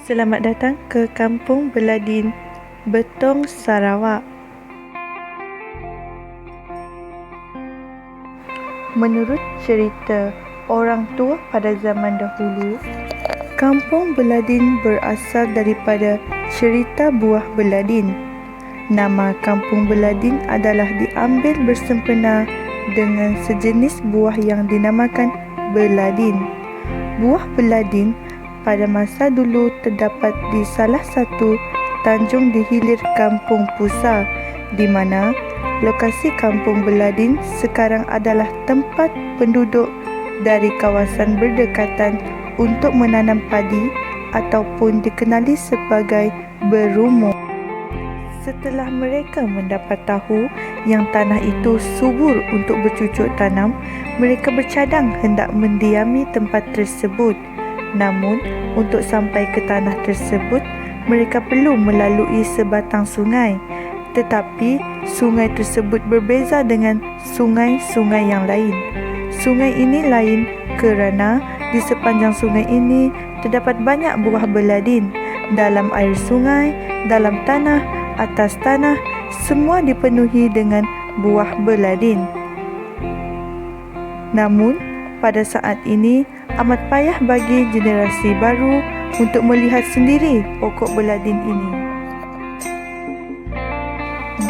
Selamat datang ke Kampung Beladin, Betong, Sarawak. Menurut cerita orang tua pada zaman dahulu, Kampung Beladin berasal daripada cerita buah beladin. Nama Kampung Beladin adalah diambil bersempena dengan sejenis buah yang dinamakan beladin. Buah beladin pada masa dulu terdapat di salah satu tanjung di hilir Kampung Pusa, di mana lokasi Kampung Beladin sekarang adalah tempat penduduk dari kawasan berdekatan untuk menanam padi ataupun dikenali sebagai berumur. Setelah mereka mendapat tahu yang tanah itu subur untuk bercucuk tanam, mereka bercadang hendak mendiami tempat tersebut. Namun, untuk sampai ke tanah tersebut, mereka perlu melalui sebatang sungai. Tetapi, sungai tersebut berbeza dengan sungai-sungai yang lain. Sungai ini lain kerana di sepanjang sungai ini terdapat banyak buah beladin. Dalam air sungai, dalam tanah, atas tanah, semua dipenuhi dengan buah beladin. Namun, pada saat ini, amat payah bagi generasi baru untuk melihat sendiri pokok beladin ini.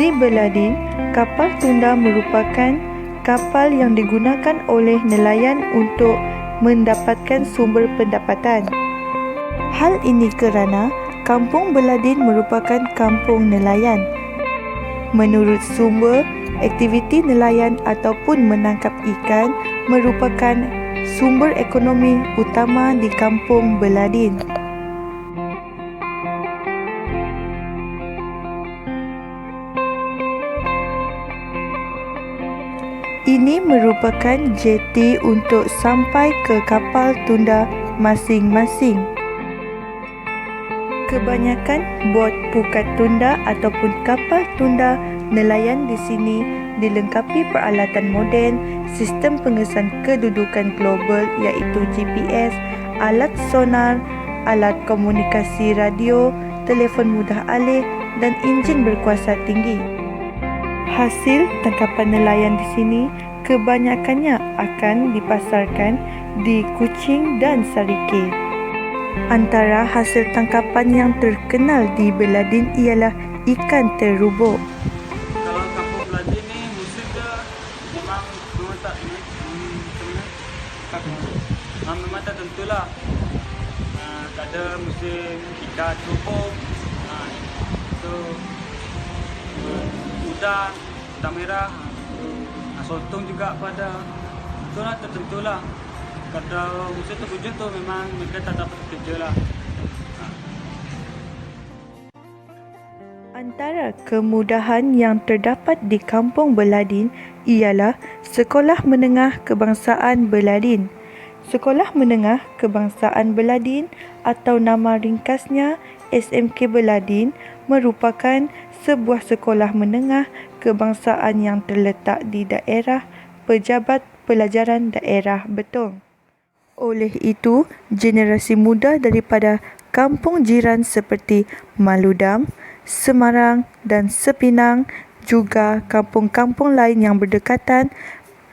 Di Beladin, kapal tunda merupakan kapal yang digunakan oleh nelayan untuk mendapatkan sumber pendapatan. Hal ini kerana Kampung Beladin merupakan kampung nelayan. Menurut sumber, aktiviti nelayan ataupun menangkap ikan merupakan sumber ekonomi utama di Kampung Beladin. Ini merupakan jeti untuk sampai ke kapal tunda masing-masing. Kebanyakan bot pukat tunda ataupun kapal tunda nelayan di sini dilengkapi peralatan moden, sistem pengesan kedudukan global iaitu GPS, alat sonar, alat komunikasi radio, telefon mudah alih dan enjin berkuasa tinggi. Hasil tangkapan nelayan di sini kebanyakannya akan dipasarkan di Kuching dan Sarike. Antara hasil tangkapan yang terkenal di Beladin ialah ikan terubuk. Kalau Kampung Beladin ni musim dia memang tak memang tak tentulah. Tak ada musim ikan terubuk. So udang merah, sotong juga pada. Itulah tertentulah. Kalau musim terhujung tu memang mereka tak dapat kerja lah. Antara kemudahan yang terdapat di Kampung Beladin ialah Sekolah Menengah Kebangsaan Beladin. Sekolah Menengah Kebangsaan Beladin atau nama ringkasnya SMK Beladin merupakan sebuah sekolah menengah kebangsaan yang terletak di daerah Pejabat Pelajaran Daerah Betong. Oleh itu, generasi muda daripada kampung jiran seperti Maludam, Semarang dan Sepinang, juga kampung-kampung lain yang berdekatan,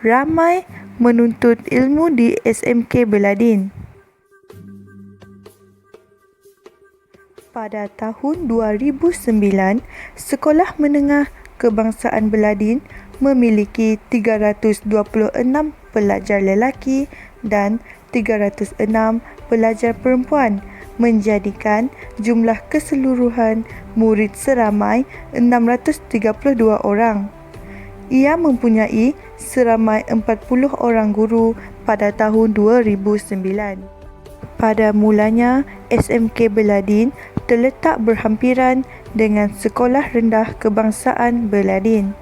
ramai menuntut ilmu di SMK Beladin. Pada tahun 2009, Sekolah Menengah Kebangsaan Beladin memiliki 326 pelajar lelaki dan 306 pelajar perempuan, menjadikan jumlah keseluruhan murid seramai 632 orang. Ia mempunyai seramai 40 orang guru pada tahun 2009. Pada mulanya, SMK Beladin terletak berhampiran dengan Sekolah Rendah Kebangsaan Beladin.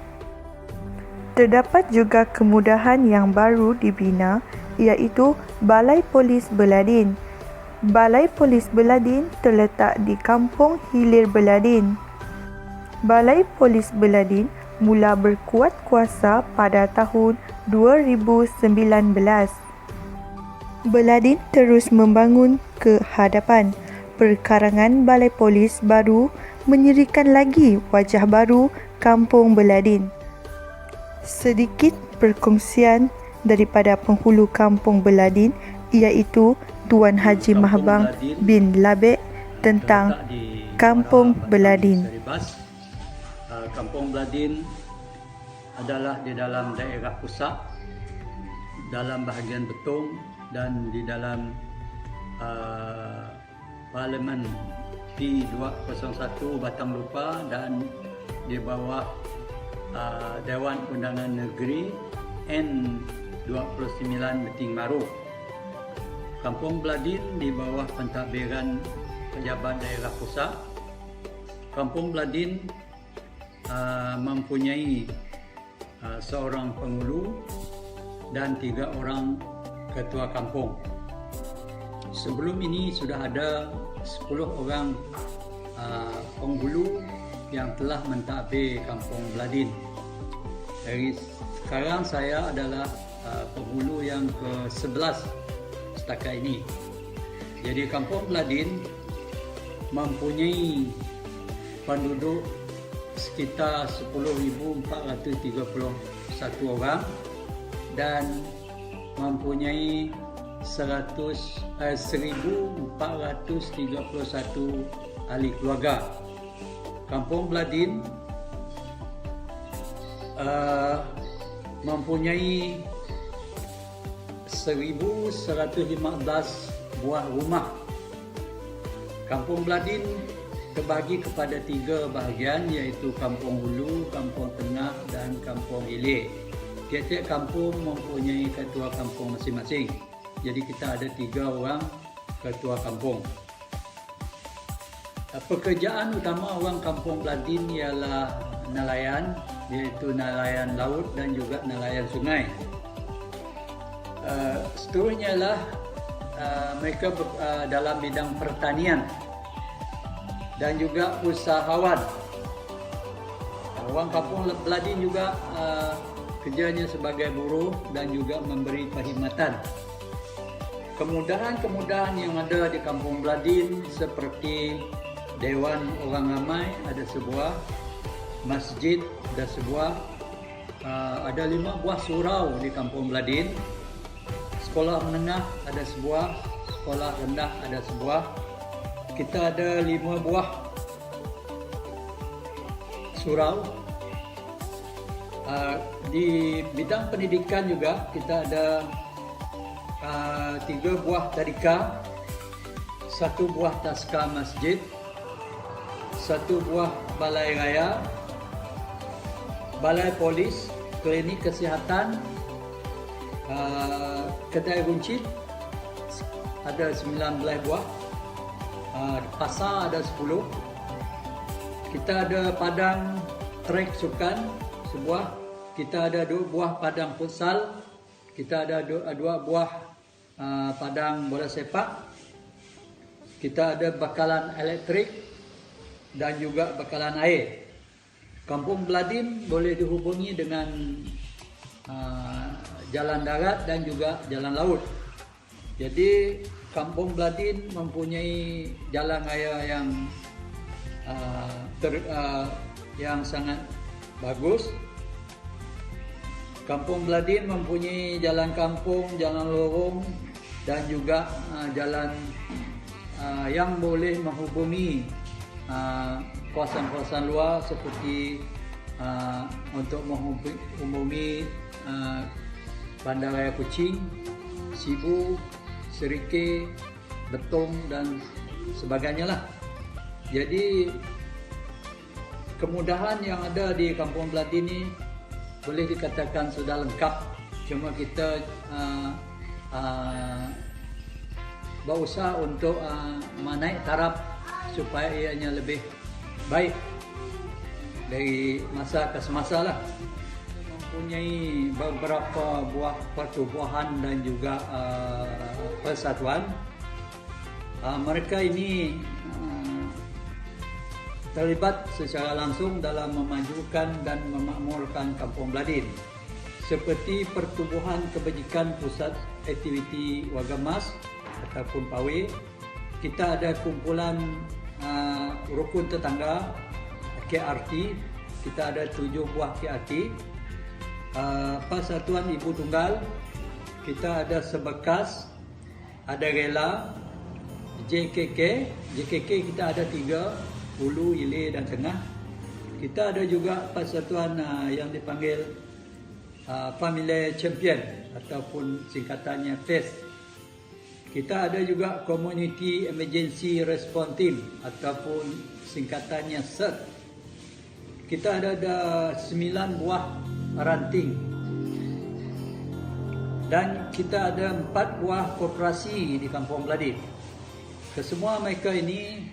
Terdapat juga kemudahan yang baru dibina iaitu Balai Polis Beladin. Balai Polis Beladin terletak di Kampung Hilir Beladin. Balai Polis Beladin mula berkuat kuasa pada tahun 2019. Beladin terus membangun ke hadapan. perkarangan Balai Polis baru menyerikan lagi wajah baru Kampung Beladin. Sedikit perkongsian daripada penghulu Kampung Beladin iaitu Tuan Haji Mahbang bin Labek tentang Kampung Beladin. Kampung Beladin adalah di dalam daerah pusat, dalam bahagian Betong dan di dalam Parlimen P201 Batang Lupa dan di bawah Dewan Undangan Negeri N29 Beting Maru. Kampung Beladin di bawah pentadbiran Pejabat Daerah Pusat. Kampung Beladin mempunyai seorang penghulu dan 3 orang ketua kampung. Sebelum ini sudah ada 10 orang penghulu yang telah mentadbir Kampung Beladin. Dari sekarang saya adalah penghulu yang ke-11 setakat ini. Jadi Kampung Beladin mempunyai penduduk sekitar 10,431 orang dan mempunyai 1,431 ahli keluarga. Kampung Beladin mempunyai 1,115 buah rumah. Kampung Beladin terbagi kepada 3 bahagian iaitu Kampung Hulu, Kampung Tengah dan Kampung Hilir. Tiap-tiap kampung mempunyai ketua kampung masing-masing. Jadi kita ada 3 orang ketua kampung. Pekerjaan utama orang Kampung Beladin ialah nelayan, iaitu nelayan laut dan juga nelayan sungai. Seterusnya ialah mereka dalam bidang pertanian dan juga usahawan. Orang Kampung Beladin juga kerjanya sebagai buruh dan juga memberi perkhidmatan. Kemudahan-kemudahan yang ada di Kampung Beladin seperti Dewan Orang Ramai ada sebuah, masjid ada sebuah, ada 5 buah surau di Kampung Beladin. Sekolah menengah ada sebuah, sekolah rendah ada sebuah. Kita ada 5 buah surau. Di bidang pendidikan juga kita ada 3 buah tadika, 1 buah taska masjid, 1 buah balai raya, balai polis, klinik kesihatan, kedai runcit ada 19 buah, pasar ada 10. Kita ada padang trek sukan sebuah, kita ada 2 buah padang futsal, kita ada 2 buah padang bola sepak, kita ada bakalan elektrik dan juga bakalan air. Kampung Beladin boleh dihubungi dengan jalan darat dan juga jalan laut. Jadi Kampung Beladin mempunyai jalan raya yang sangat bagus. Kampung Beladin mempunyai jalan kampung, jalan lorong dan juga jalan yang boleh menghubungi kawasan-kawasan luar seperti untuk menghubungi Bandaraya Kuching, Sibu, Serike, Betong dan sebagainya lah. Jadi kemudahan yang ada di Kampung Beladin ini boleh dikatakan sudah lengkap. Cuma kita berusaha untuk menaik taraf supaya ianya lebih baik dari masa ke semasa lah. Mempunyai beberapa buah pertubuhan dan juga persatuan. Mereka ini terlibat secara langsung dalam memajukan dan memakmurkan Kampung Beladin, seperti Pertubuhan Kebajikan Pusat Aktiviti Warga Mas ataupun PAWE, kita ada kumpulan rukun tetangga KRT. Kita ada 7 buah KRT. Persatuan Ibu Tunggal, kita ada Sebekas, ada Rela, JKK kita ada 3, Hulu, Hilir dan Tengah. Kita ada juga persatuan yang dipanggil Family Champion ataupun singkatannya FACE. Kita ada juga Community Emergency Response Team ataupun singkatannya CERT. Kita ada 9 buah ranting. Dan kita ada 4 buah koperasi di Kampung Beladin. Kesemua mereka ini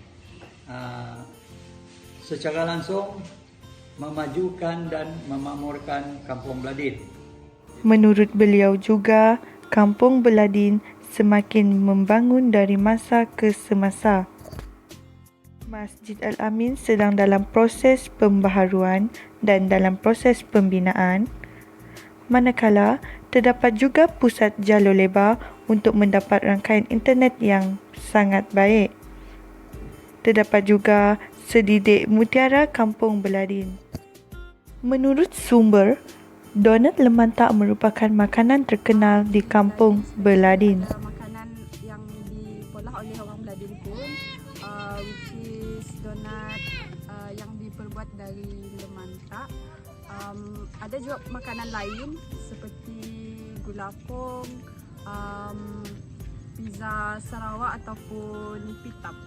secara langsung memajukan dan memakmurkan Kampung Beladin. Menurut beliau juga, Kampung Beladin semakin membangun dari masa ke semasa. Masjid Al-Amin sedang dalam proses pembaharuan dan dalam proses pembinaan, manakala terdapat juga pusat jalur lebar untuk mendapat rangkaian internet yang sangat baik. Terdapat juga sedidik mutiara Kampung Beladin. Menurut sumber, donat lemantak merupakan makanan terkenal di Kampung Beladin. Makanan yang diolah oleh orang Beladin pun, which is donat yang diperbuat dari lemantak. Ada juga makanan lain seperti gulapong, pizza Sarawak ataupun pitap.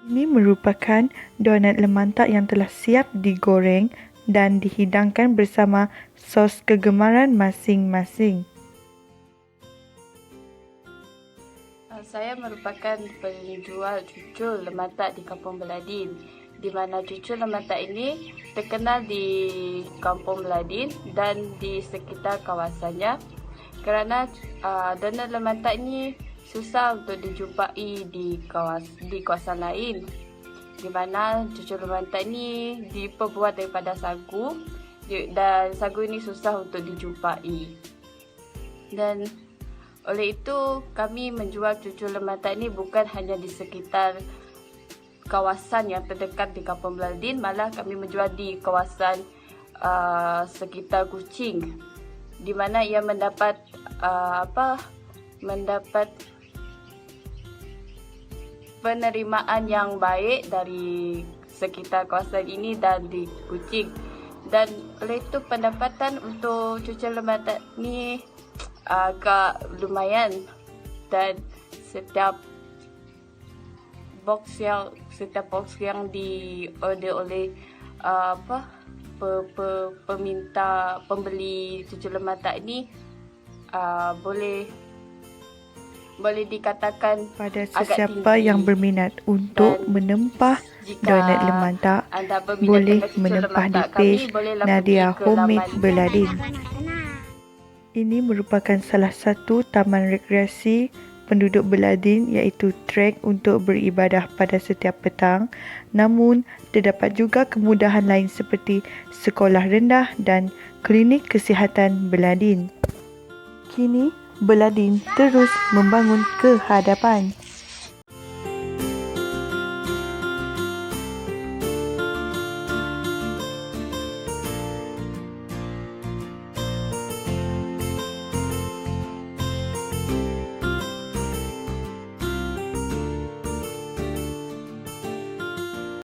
Ini merupakan donat lemantak yang telah siap digoreng dan dihidangkan bersama sos kegemaran masing-masing. Saya merupakan penjual cucul lemantak di Kampung Beladin, di mana cucul lemantak ini terkenal di Kampung Beladin dan di sekitar kawasannya kerana donat lemantak ini susah untuk dijumpai di kawasan lain, di mana cucul lemantak ini diperbuat daripada sagu dan sagu ini susah untuk dijumpai. Dan oleh itu kami menjual cucul lemantak ini bukan hanya di sekitar kawasan yang terdekat di Kampung Beladin, malah kami menjual di kawasan sekitar Kuching, di mana ia mendapat penerimaan yang baik dari sekitar kawasan ini dan di Kuching. Dan oleh itu pendapatan untuk cucul lemantak ni agak lumayan, dan setiap box yang diorder oleh pembeli cucul lemantak ini boleh dikatakan Pada agak sesiapa tinggi. yang berminat untuk Dan menempah jika donat lemantak, anda berminat boleh dengan cucul menempah di lemantak page kami, bolehlah Nadia pergi ke Homemade laman Beladin. Ini merupakan salah satu taman rekreasi penduduk Beladin, iaitu trek untuk beribadah pada setiap petang. Namun, terdapat juga kemudahan lain seperti sekolah rendah dan klinik kesihatan Beladin. Kini, Beladin terus membangun ke hadapan.